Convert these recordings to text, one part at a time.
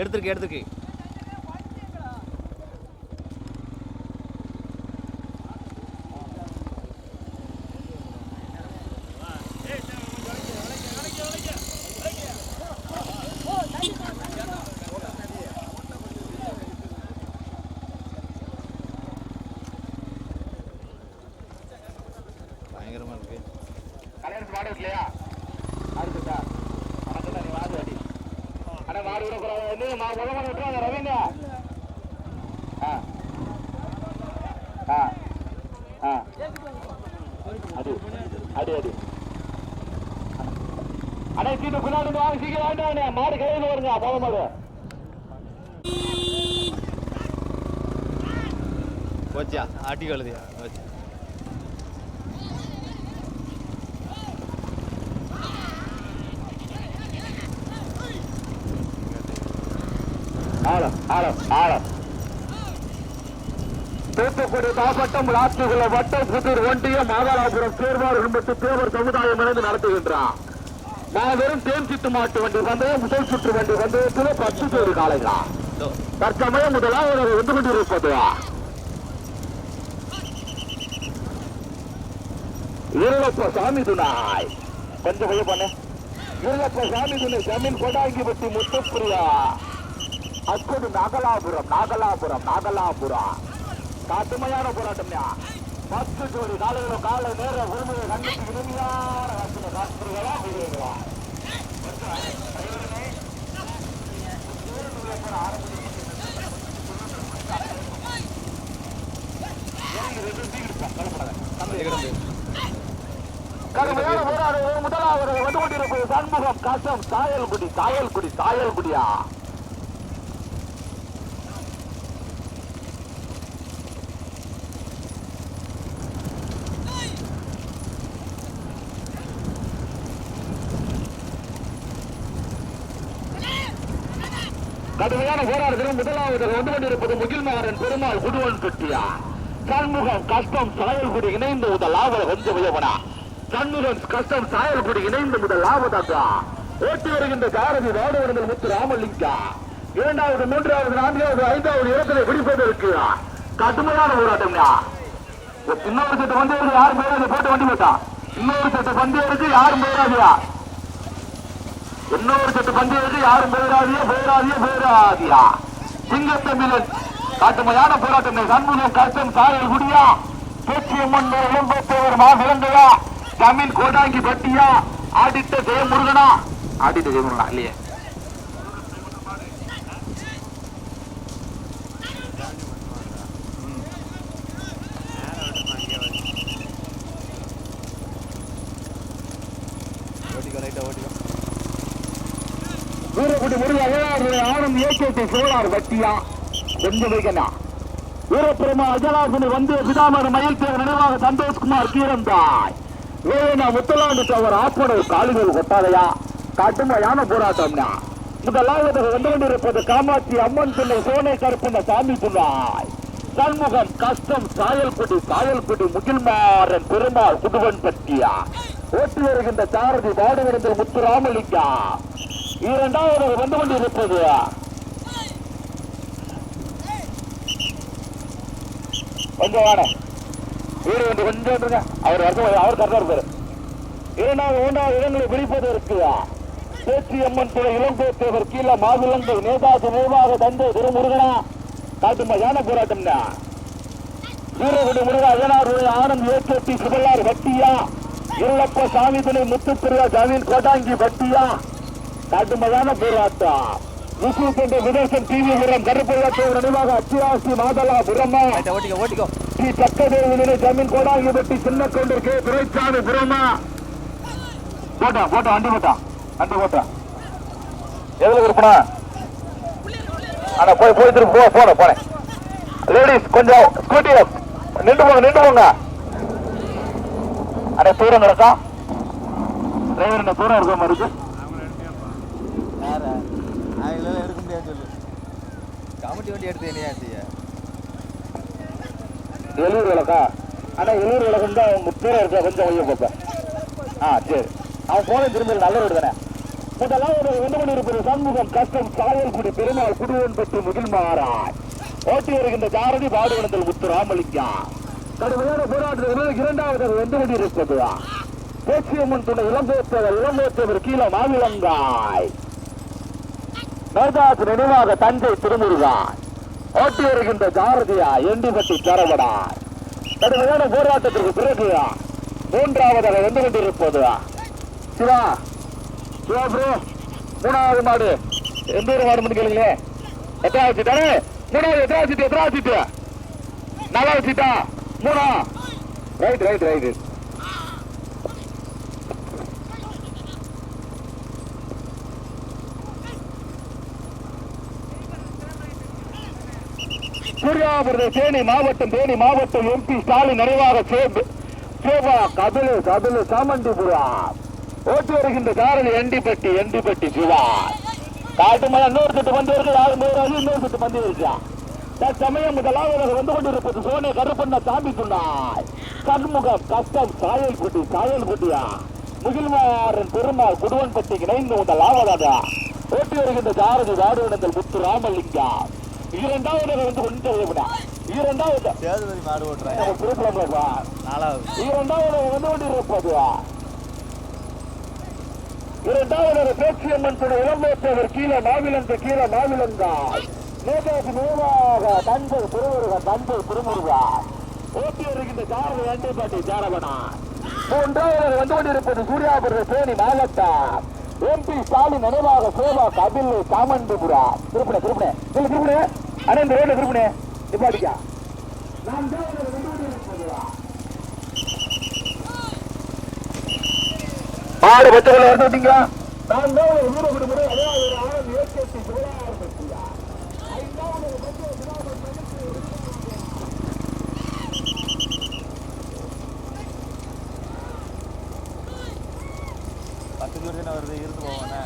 எடுத்துருக்கு பயங்கரமா இருக்கு. கல்யாணம் மாடு இல்லையா? அடுத்துட்டா அடக்கடா நீ வாடு அடி. அட மாடு விட கூடாது. வந்து முதல்ல விட்டுறாங்க ரவீங்க. அடி அடி அடே சீட்டு பின்னாடி வாங்க சீக்கிரம் வாங்கிட்டாங்க. மாடு கையில் வருங்க போக மாடு. போச்சியா ஆட்டி கழுதியா போச்சு. தூத்துக்குடி மாவட்டம் ராசிகுள வட்டம் புதூர் ஒன்றியம் மாதாளாபுரம் சேர்வார்கள் மற்றும் தேவர் சமுதாயம் இணைந்து நடத்துகின்றார். மாபெரும் தேன்சிட்டு மாட்டு வண்டி பந்தயம் முதல் சுற்று வண்டி பந்தயத்தில் 10 பேர் காலைகளா தற்சமயம் முதலாவது வந்து கொண்டிருப்பது இருளப்ப சாமி துணாய். கொஞ்சம் போய் பண்ண இருளப்ப சாமி துணை ஜமீன் கொடாங்கிபட்டி முத்துப்பிரியா அச்சது நாகலாபுரம் கடுமையான போராட்டம். 10 ஜோடி காலைகளும் காலை நேர உரிமையை கண்டித்து இனிமையான காட்சிகளா கடுமையான போராட்டம். முதலாவது வந்து கொண்டிருப்பது சண்முகம் கசம் சாயல்குடியா கடுமையான போராட்டத்தில் முதலாவது வந்து கொண்டிருப்பது முகில்மாறன் பெருமாள் குடுவன் பெட்டியா. சண்முகம் கஷ்டம் சாயல்குடி இணைந்து முதலாவது கொஞ்சம் உயவனா. சண்முகம் கஷ்டம் சாயல்குடி இணைந்து முதலாவதாக ஓட்டி வருகின்ற சாரதி வாடவர்கள் முத்து ராமலிங்கா. 2வது 3வது 4வது 5வது இடத்திலே பிடிப்பதற்கு கடுமையான போராட்டம். இன்னொரு சட்ட பந்தயருக்கு யாரும் போயிடாது போட்டு வண்டி போட்டா. இன்னொரு சட்ட பந்தயருக்கு யாரும் போயிடாதியா. இன்னொரு சட்டு பந்தயத்துக்கு யாரும் போயிடாதியா. சிங்கத்தமிழன் கடுமையான போராட்டம். சண்முகம் கஷ்டம் சாயல் குடியா பேச்சியம்மன் இளம்பத்தவர் மாசிலங்கையா ஜமீன் கோடாங்கி பட்டியா ஆடிட்ட ஜெயமுருகனா இல்லையே. வீரக்குடி முருகன் ஆனந்த் ஏகேடி சோழார் வட்டியா கொஞ்சம் வைக்கணும். வீரப்பெருமா அஜலாசனை வந்து பிதாமர் மயில் தேர் நினைவாக சந்தோஷ்குமார் கீரந்தாய் வேணா முத்தலாண்டு தவறு ஆப்படல் காலிகள் கொட்டாதையா. கடுமையான போராட்டம்னா முதலாவது வந்து கொண்டிருப்பது காமாட்சி அம்மன் பிள்ளை சோனை கருப்பண்ண சாமி பிள்ளாய். சண்முகம் கஷ்டம் சாயல்குடி முகில்மாறன் பெருமாள் குடுவன் பட்டியா ஓட்டி வருகின்ற சாரதி பாடுகின்ற முத்து ராமலிங்கா. 2வது வந்து கொண்டிருப்பது கொஞ்சம் வாட வீடு வந்து கொஞ்சம் அவர் கரெக்டா இருப்பாரு. 2வது 3வது இடங்களை பிடிப்பதற்கு பேச்சி அம்மன் துறை இளங்கோத்தேவர் கீழே மாவிலங்கை நேதாசு நிர்வாக தந்தை திருமுருகனா. கடுமையான போராட்டம். வீரகுடி முருகா அஜனாருடைய ஆனந்த் ஏகேடி சுபல்லார் வட்டியா இருளப்ப சாமி துணை முத்துப்பிரியா ஜமீன் கோட்டாங்கி வட்டியா. கடுமையான போராட்டம். விசுவ விதேசன் டிவி புரம் கருப்பையாற்றவர் நினைவாக அச்சிராசி மாதலாபுரமா ஸ்ரீ சக்கதேவி ஜமீன் கோடாங்கி பட்டி சின்ன கவுண்டர் கே துரைசாமி புரமா. போட்டா வண்டி போட்டா எதுல இருப்பா. ஆனா போய் திரும்ப போனேன். லேடிஸ் கொஞ்சம் ஸ்கூட்டி நின்று போங்க. அட தூரம் கிடக்கா டிரைவர் தூரம் இருக்க மாதிரி இருக்கு. எடுக்க முடியாது சொல்லு. கமிட்டி வண்டி எடுத்து என்ன செய்ய எழுநூறு விளக்கா. ஆனா 700 விளக்கம் தான் அவங்க பேர இருக்க கொஞ்சம் வைய பார்ப்பேன். சரி அவன் போன திரும்ப நல்ல ரோடு தானே. முதலாவது வந்து கொண்டிருப்பது சண்முகம் கஷ்டம் சாயல்குடி பெருமாள் குடுவன்பட்டி முகில்மாராய் ஓட்டி வருகின்ற ஜாரதி பாடுவனத்தில் முத்துராமலிங்கா கடுமையான போராட்டத்தில் இரண்டாவது வந்து கொண்டிருப்பது பேச்சியம்மன் துணை இளம்போத்தவர் கீழே மாவிலங்காய் மேற்காத்து நினைவாக தஞ்சை திருமுருகான் ஓட்டி வருகின்ற ஜாரதியா எண்டிபட்டி சரவடார் கடுமையான போராட்டத்திற்கு பிறகு மூன்றாவதாக வந்து கொண்டிருப்பது சிவா சிவா ப்ரோ மூணாவது மாடு எந்த ஒரு மாடு மட்டும் கேளுங்களே எத்தனாவது சீட்டானே மூணாவது எத்தனாவது சீட்டு நாலாவது சீட்டா மூணா ரைட் சூர்யாபுரத்தை தேனி மாவட்டம் எம்பி ஸ்டாலின் நினைவாக சேவா கபிலு சாமண்டிபுரம் ஓட்டி வருகின்ற காரணி எண்டிப்பட்டி சிவா காட்டுமலை இன்னொரு சுட்டு பந்து இருக்கு இன்னொரு சுட்டு பந்து இருக்கா தற்சமயம் முதலாவதாக வந்து கொண்டிருப்பது சோனே கருப்பண்ண தாண்டி சொன்னாய் சண்முகம் கஷ்டம் சாயல்குட்டியா முகில்மாறன் பெருமாள் குடுவன்பட்டி இணைந்து முதலாவதாக ஓட்டி வருகின்ற ஜாரதி வாடுவனத்தில் முத்து ராமலிங்கா இரண்டாவது வந்து கொண்டு இரண்டாவது சேதுபதி மாடு ஓட்டுறாங்க இரண்டாவது வந்து கொண்டிருப்பது இரண்டாவது பேச்சியம்மன் துணை இளம்போத்தவர் கீழே மாவிலங்காய் நேதாஜி தஞ்சை திருமுருகா ஓட்டி வருகின்ற ஜாரதி எண்டிப்பட்டி ஜாரவனா மூன்றாவது வந்து கொண்டிருப்பது சூர்யாபுர தேனி மாவட்டம் எம்பி ஸ்டாலின் நினைவாக சேவா கபில் சாமண்டிபுரா திருப்பணே அண்ணே இந்த ரோட்ல திருப்பணே நிப்பாட்டிக்கா ஆறு பச்சைகளை எடுத்து விட்டீங்களா நான் தான் ஒரு ஊரை விடுமுறை வருது இருந்து போவானே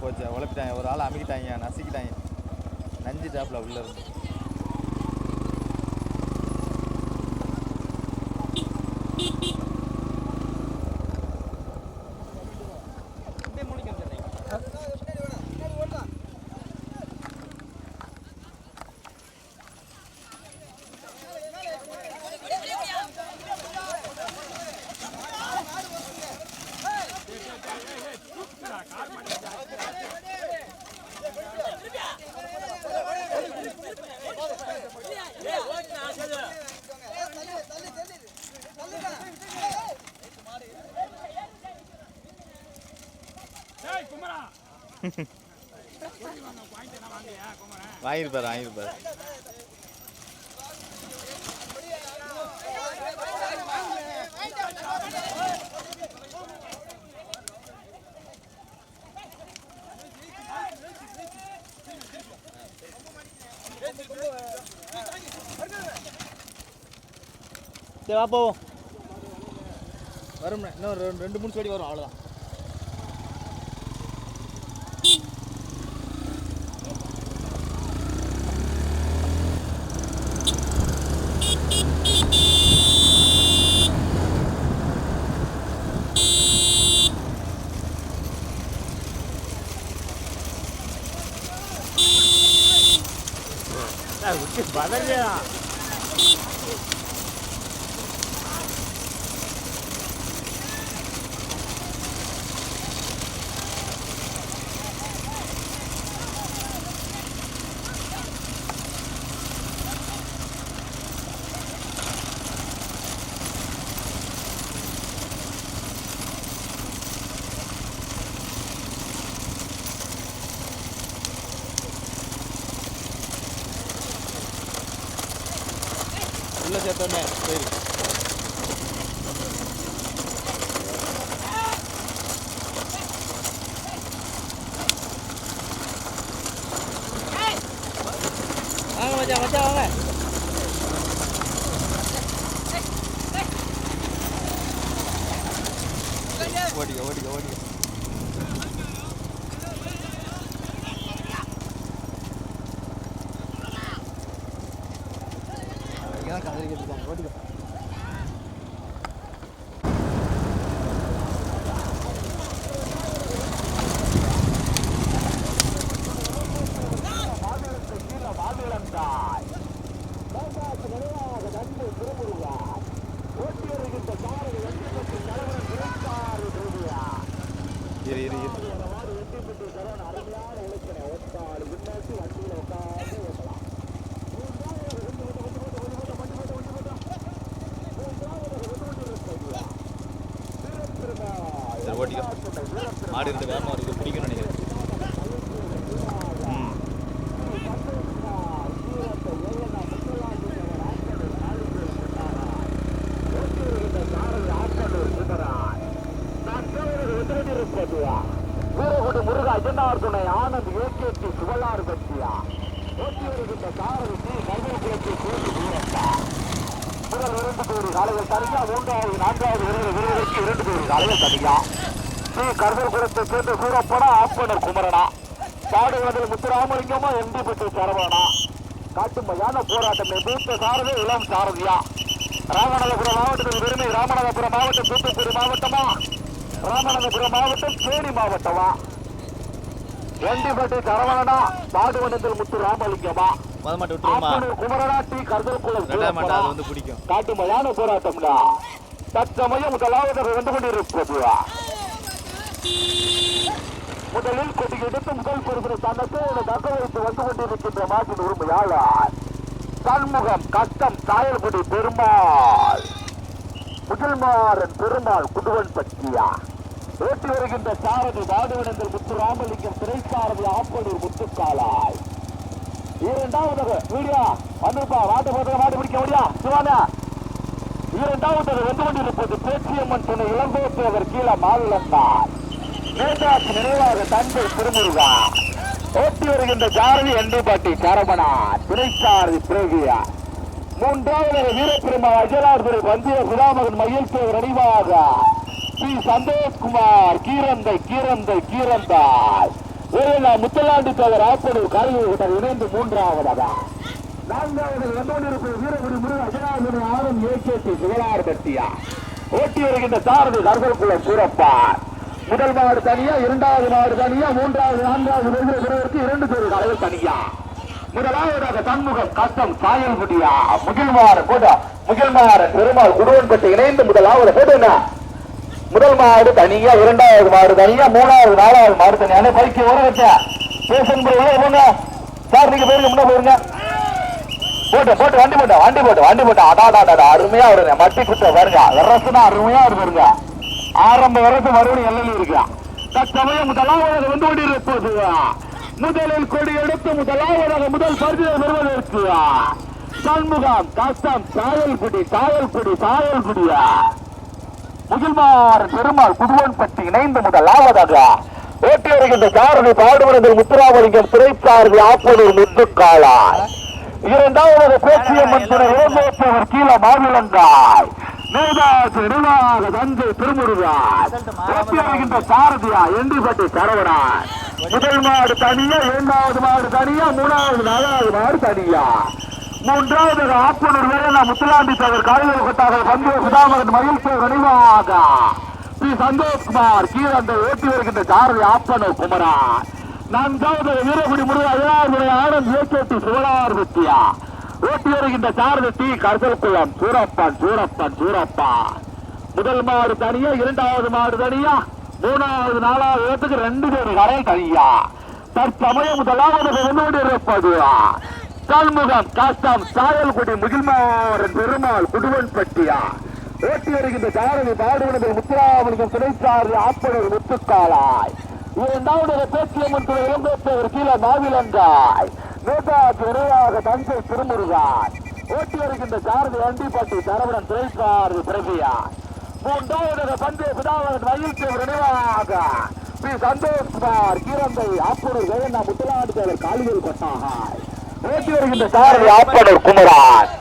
போச்சு உழைப்பிட்டாங்க ஒரு ஆள் அமைக்கிட்டாங்க நசிக்கிட்டாங்க நஞ்சு டாப்ல உள்ள இருந்து வாங்கிருப்பாரு சரி வா போவோம் வரும் இன்னும் 2-3 சோடி வரும் அவ்வளோதான் बदल உள்ள சேர்த்தோன்னே சரி. வாங்க மச்சான் மச்சான் வாங்க. ஓடிக்க ஓடிக்க ஓடிக்க. கதறி கட்டிட்டாங்க. ஓடிக்க. இரு இரு இரு. சரி ஓட்டிக்கோ. மாடு இருந்து வேகமாக இருக்குது, பிடிக்கும்னு நினைக்கிறேன். வீரகுடி முருக அஜனார் துணை ஆனந்த் ஏகேடி சுவலாறு பற்றியா ஓட்டி வருகின்ற சாரதி கர்மகுலத்தை சேர்ந்து வீரத்தா முதல் 2 கோடி காலையில் தனியா, 3வது 4வது வீரர்களுக்கு 2 கோடி காலையில் தனியா. ஸ்ரீ கர்மகுலத்தை சேர்ந்த சூரப்படா ஆப்பனர் குமரனா பாடுவதில் முத்துராமலிங்கமா எண்டிப்பட்டு சரவணா காட்டுமையான போராட்டம் மூத்த சாரதி இளம் சாரதியா. ராமநாதபுரம் மாவட்டத்தில் பெருமை ராமநாதபுரம் மாவட்டம் தூத்துக்குடி மாவட்டமா ராமநாதபுரம் மாவட்டம் தேனி மாவட்டமா எண்டிப்பட்டி சரவணனா பாடுவனத்தில் முத்து ராமலிங்கமா குமரனா டி கருதல்குளம் காட்டுமையான போராட்டம்னா தற்சமயம் முதலாவது வந்து கொண்டிருப்பது. முதலில் கொடி எடுத்து முதல் பெறுகிற தன்னத்தோடு தக்க வைத்து வந்து கொண்டிருக்கின்ற மாட்டின் உரிமையாளர் சண்முகம் கஷ்டம் சாயல்குடி பெருமாள் முகில்மாறன் பெருமாள் குடுவன் பற்றியா ஓட்டி வருகின்ற சாரதி வாடுவனங்கள் முத்து ராமலிங்கம் திரைசாரதி ஆப்பனூர் முத்துக்காலாய். 2வது வீடியோ வந்துருப்பா வாட்டு போட்டு மாட்டு பிடிக்க முடியா சிவானா. 2வது வந்து கொண்டிருப்பது பேச்சியம்மன் துணை இளங்கோத்தேவர் கீழே மாநிலந்தான் நேதாஜி நினைவாக தந்தை திருமுருகா ஓட்டி வருகின்ற சாரதி எண்டிப்பட்டி சரவணா திரைசாரதி பிரேகியா. 3வது வீரபெருமா அஜலார்துறை பந்திய சுதாமகன் மகிழ்ச்சியவர் நினைவாக ஸ்ரீ சந்தோஷ்குமார் கீரந்தை கீரந்தை கீரந்தாய் முத்தலாண்டி தவர் ஆப்பனூர் காரியம் இணைந்து 3வது. 4வது வந்து கொண்டிருப்பது வீரகுடி முருக அஜலார்துறை ஆனந்த் ஏகேடி சுவலாறு பற்றியா ஓட்டி வருகின்ற சாரதி கர்மகுலம் சூரப்பார். முதல் மாடு தனியா, 2வது மாடு தனியா, 3வது 4வது பெறுவதற்கு 2 பேர் தலைவர் தனியா. முதலாவதாக சண்முகம் கஷ்டம் சாயல்குடியா முகில்மாறன் பெருமாள் குடுவன்பட்டு இணைந்து முதலாவது போட்டு முதல் மாடு தனியா, 2வது மாடு தனியா, 3வது 4வது மாடு தனியா பைக்கு வர வச்ச பேசன் போங்க சார். நீங்க போயிருங்க முன்ன போயிருங்க போட்டு வண்டி போட்டு அடாடா அருமையா வருங்க. மட்டி குத்த பாருங்க வரசுனா அருமையா வருங்க. ஆரம்ப வரத்து மறுபடியும் எல்லையில் இருக்கிறான். தற்சமயம் முதலாவதாக வந்து கொண்டிருப்பது முதலில் கொடி எடுத்து முதலாவதாக முதல் பரிசை பெறுவதற்கு சண்முகம் கஷ்டம் சாயல்குடியா முகில்மாறன் பெருமாள் குடுவன்பட்டி இணைந்து முதலாவதாக ஓட்டி வருகின்ற சாரதி பாடுவனங்கள் முத்துராமலிங்கம் திரைசாரதி ஆப்பனூர் முத்துக்காலா. 2வது பேச்சியம்மன் துணை இளங்கோத்தேவர் கீழே மாநிலங்காய் நேதாஜி நினைவாக தந்தை திருமுருகா ஓட்டி வருகின்ற சாரதியா எண்டிப்பட்டி சரவணா. முதல் மாடு தனியா, 2வது மாடு தனியா, 3வது 4வது மாடு தனியா. 3வது ஆப்பனூர் வேலை முத்துலாண்டி தவர் காலையில் கொட்டாக பந்திய சுதாமகன் மகிழ்ச்சியவர் நினைவாக ஸ்ரீ சந்தோஷ்குமார் கீரந்தை ஓட்டி வருகின்ற சாரதி ஆப்பனூர் குமரா. 4வது வீரகுடி முருக அஜனார்துறை ஆனந்த் ஏகேடி சுவலாறு பற்றியா ஓட்டி வருகின்ற சாரதி டி கருதல்குளம் சூரப்பன். முதல் மாடு தனியா, 2வது மாடு தனியா, 3வது 4வது இடத்துக்கு 2 பேர் கடை தனியா. தற்சமயம் முதலாவது வந்து இருப்பது சண்முகம் கஷ்டம் சாயல்குடி முகில்மாறன் பெருமாள் குடுவன்பட்டியா ஓட்டி வருகின்ற சாரதி பாடுவனங்கள் முத்துராமலிங்கம் திரைசாரதி ஆப்பனூர் முத்துக்காலாய். 2வது பேச்சியம்மன் துணை இளங்கோத்தேவர் கீழே மாவிலங்காய் நேதாஜி நினைவாக தந்தை திருமுருகான் ஓட்டி வருகின்ற சாரதி வண்டிப்பட்டி சரவணன் திரைக்காரது பிரபியா. மூன்றாவது பந்தய பிதாவன் மகிழ்ச்சி நினைவாக பி சந்தோஷ்குமார் கீரந்தை ஆப்பூர் வேணா முத்துலாண்டு தேவர் காலிகள் கொட்டாக ஓட்டி வருகின்ற சாரதி ஆப்பனூர் குமரான்.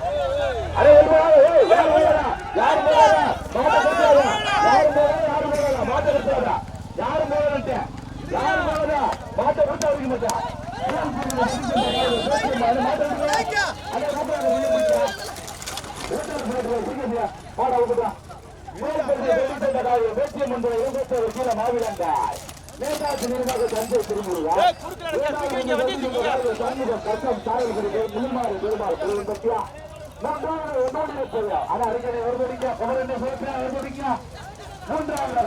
மூன்றாவது